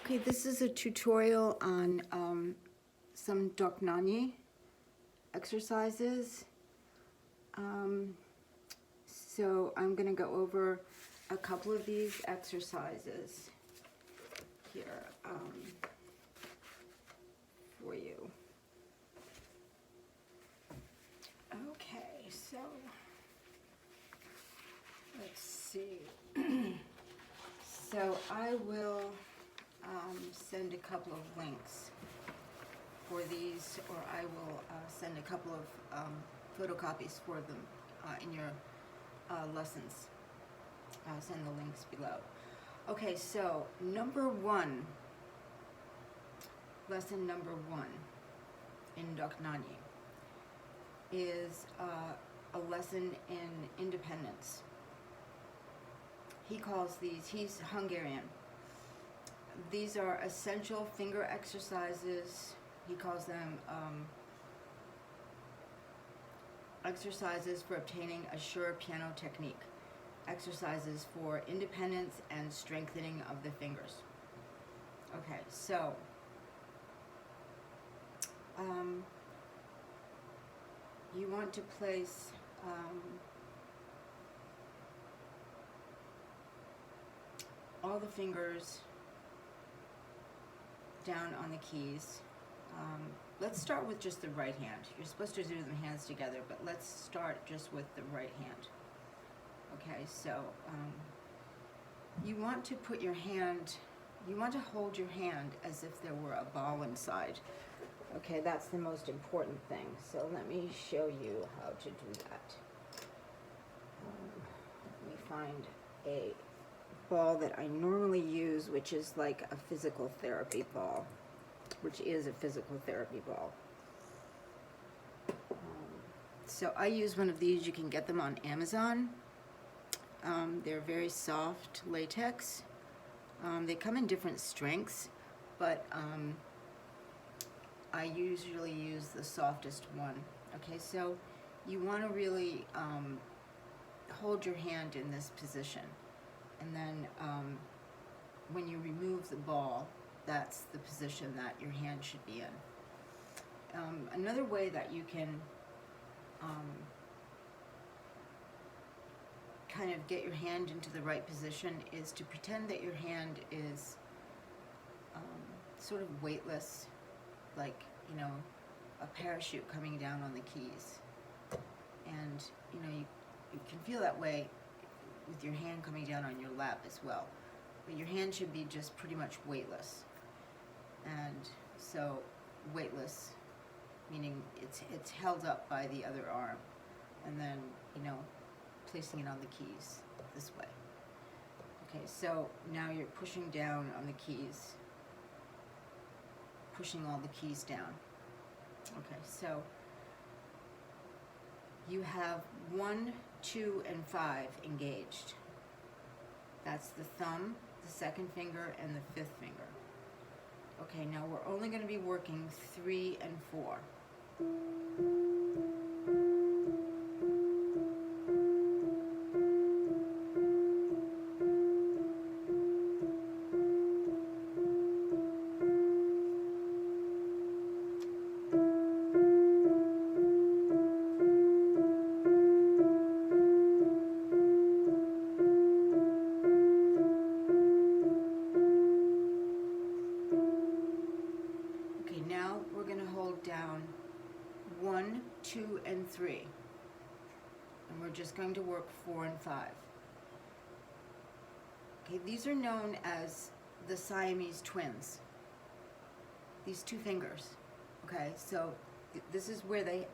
Okay, this is a tutorial on some Dohnanyi exercises. So I'm going to go over a couple of these exercises here for you. Okay, so let's see. So I will send a couple of links for these, or I will send a couple of photocopies for them in your lessons. I'll send the links below. Okay, so lesson number one in Dohnanyi is a lesson in independence. He calls these, he's Hungarian. These are essential finger exercises. He calls them exercises for obtaining a sure piano technique. Exercises for independence and strengthening of the fingers. Okay, so you want to place all the fingers down on the keys. Let's start with just the right hand. You're supposed to do the hands together, but let's start just with the right hand. Okay, so you want to put your hand, you want to hold your hand as if there were a ball inside. Okay, that's the most important thing. So let me show you how to do that. Let me find a ball that I normally use, which is like a physical therapy ball, which is a physical therapy ball. So I use one of these. You can get them on Amazon. They're very soft latex. They come in different strengths, but I usually use the softest one. Okay, so you want to really hold your hand in this position. And then when you remove the ball, that's the position that your hand should be in. Another way that you can kind of get your hand into the right position is to pretend that your hand is sort of weightless, like, you know, a parachute coming down on the keys. And, you know, you can feel that way with your hand coming down on your lap as well. But your hand should be just pretty much weightless. And so weightless, meaning it's held up by the other arm. And then, you know, placing it on the keys this way. Okay, so now you're pushing down on the keys, pushing all the keys down. Okay, so you have 1, 2, and 5 engaged. That's the thumb, the second finger, and the 5th finger. Okay, now we're only going to be working 3 and 4. Now we're going to hold down 1, 2, and 3. And we're just going to work 4 and 5. Okay, these are known as the Siamese twins. These two fingers. Okay, so this is where they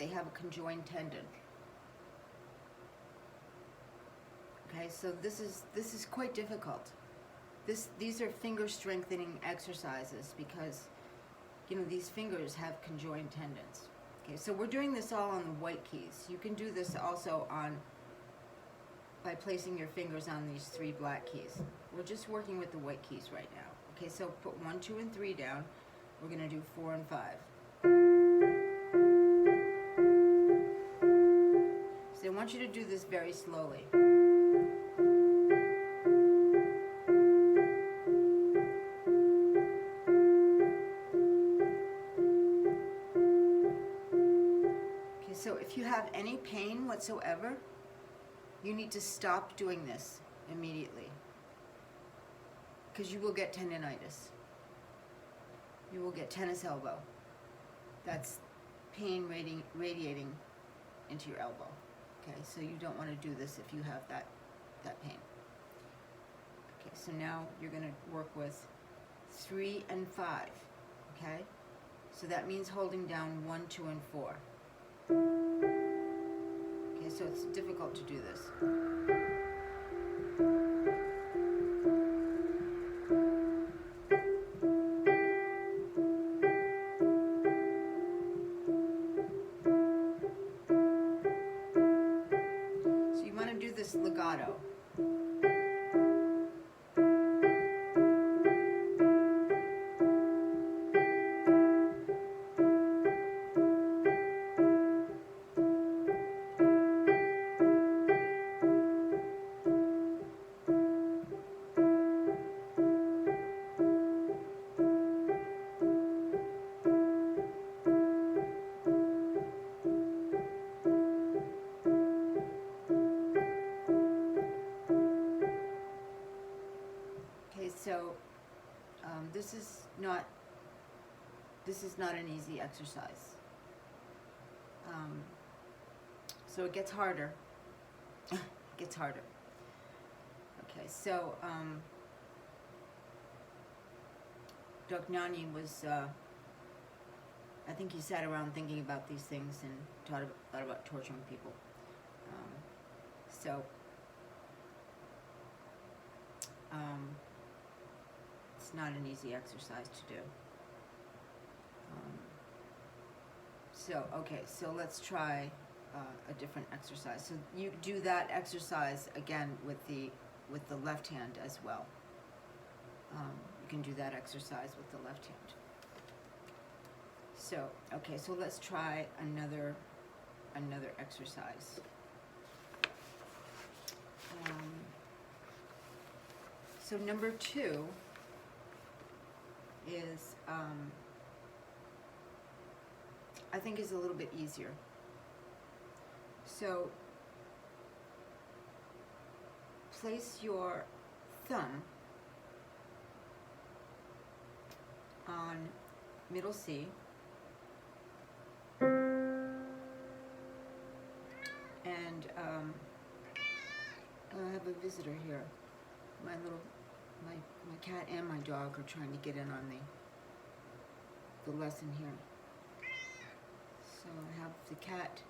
have a conjoined tendon. Okay, so this is quite difficult. These are finger strengthening exercises because, you know, these fingers have conjoined tendons. Okay, so we're doing this all on the white keys. You can do this also by placing your fingers on these 3 black keys. We're just working with the white keys right now. Okay, so put 1, 2, and 3 down. We're going to do 4 and 5. So I want you to do this very slowly. If you have any pain whatsoever, you need to stop doing this immediately, because you will get tendonitis. You will get tennis elbow. That's pain radiating into your elbow. Okay, so you don't want to do this if you have that pain. Okay, so now you're going to work with 3 and 5. Okay, so that means holding down 1, 2, and 4. Okay, so it's difficult to do this. So you want to do this legato. So this is not an easy exercise. So it gets harder. It gets harder. Okay, so Dohnanyi was, I think he sat around thinking about these things and thought about torturing people. It's not an easy exercise to do. So let's try a different exercise. So you do that exercise again with the left hand as well. You can do that exercise with the left hand. So so let's try another exercise. So number 2 is, I think, is a little bit easier. So place your thumb on middle C, and I have a visitor here. My cat and my dog are trying to get in on the lesson here. So I have the cat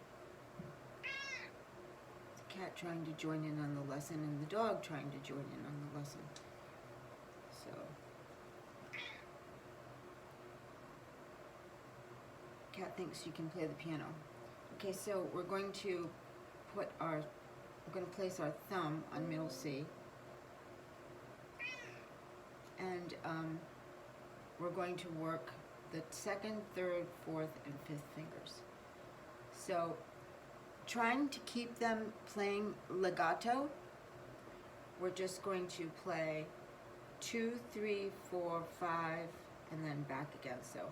trying to join in on the lesson, and the dog trying to join in on the lesson. So cat thinks you can play the piano. Okay, so we're going to place our thumb on middle C, and we're going to work the 2nd, 3rd, 4th, and 5th fingers. So trying to keep them playing legato, we're just going to play 2, 3, 4, 5, and then back again. So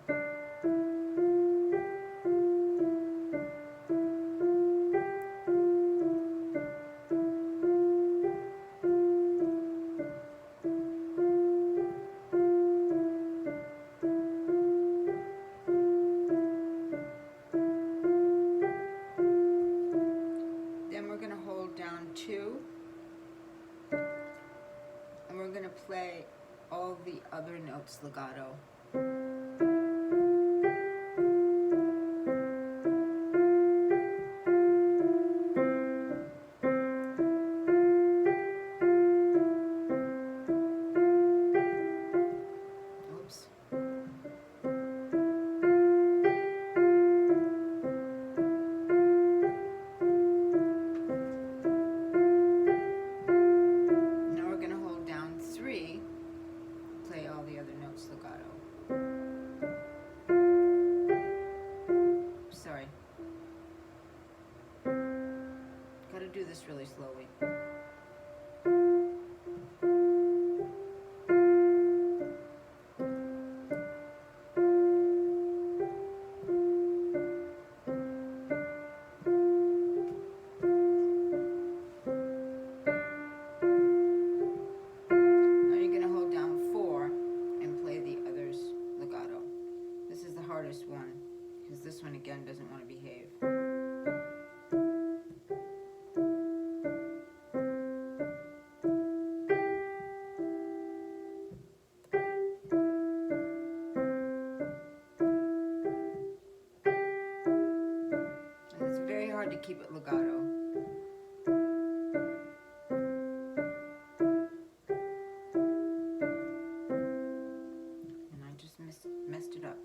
down 2, and we're going to play all the other notes legato. Oops. Play all the other notes legato. hard to keep it legato. And I just messed it up.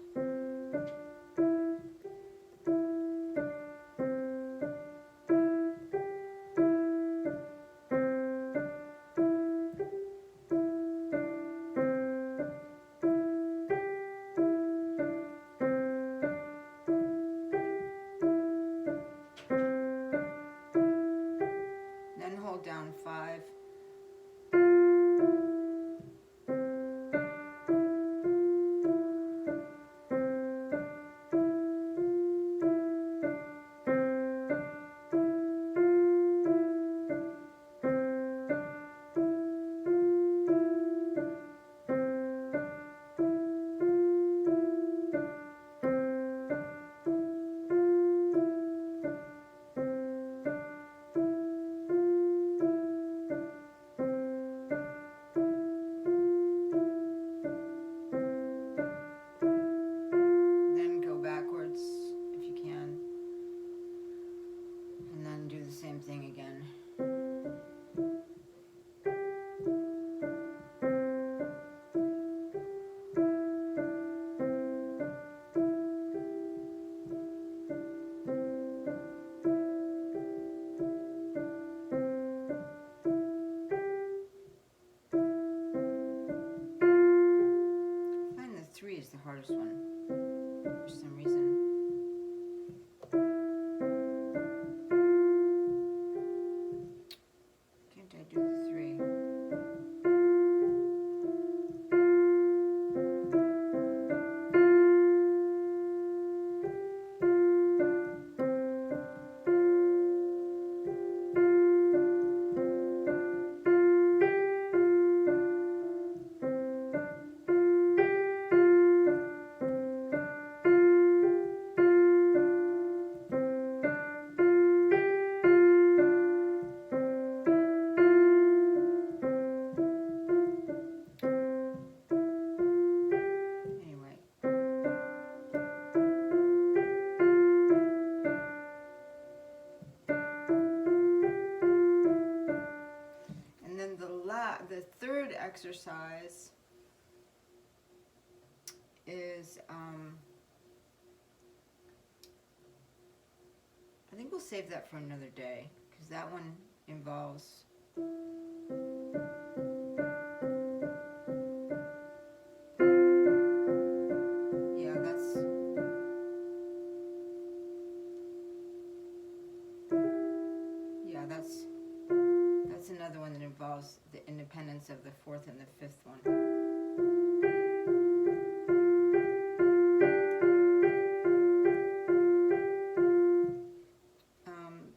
Then hold down 5. Then go backwards if you can. And then do the same thing again. I find the 3 is the hardest one for some reason. Can't I do the 3? Anyway. And then the third exercise is, I think we'll save that for another day, because that one involves that's another one that involves the independence of the 4th and the 5th one.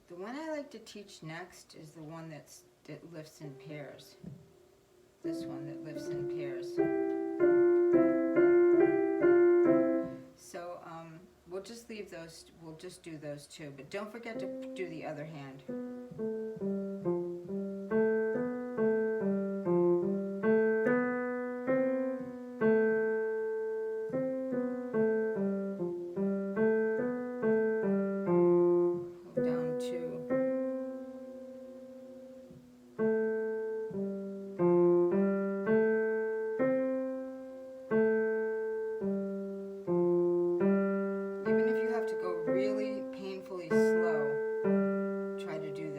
The one I like to teach next is the one that lifts in pairs. This one that lifts in pairs. So we'll just leave those. We'll just do those 2, but don't forget to do the other hand. Even if you have to go really painfully slow, try to do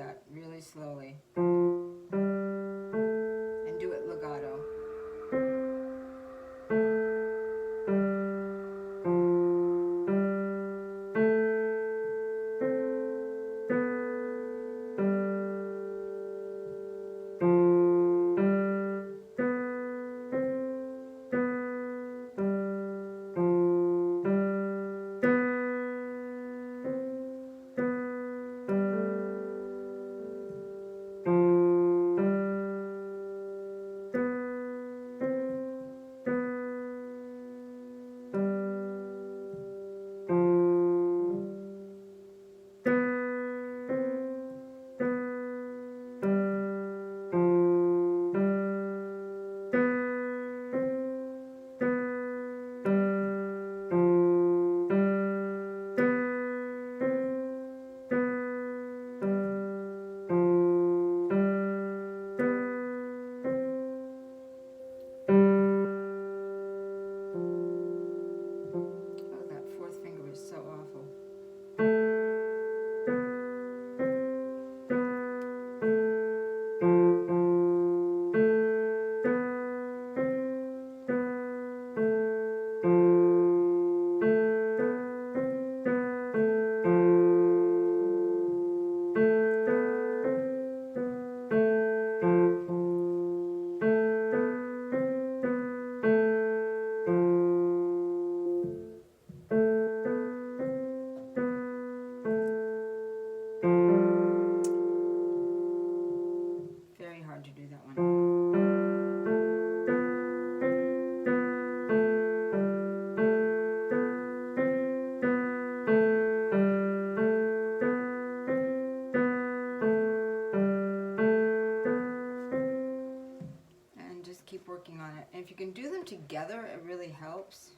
on it. And if you can do them together, it really helps.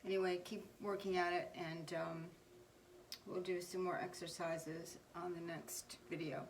Anyway, keep working at it, and we'll do some more exercises on the next video.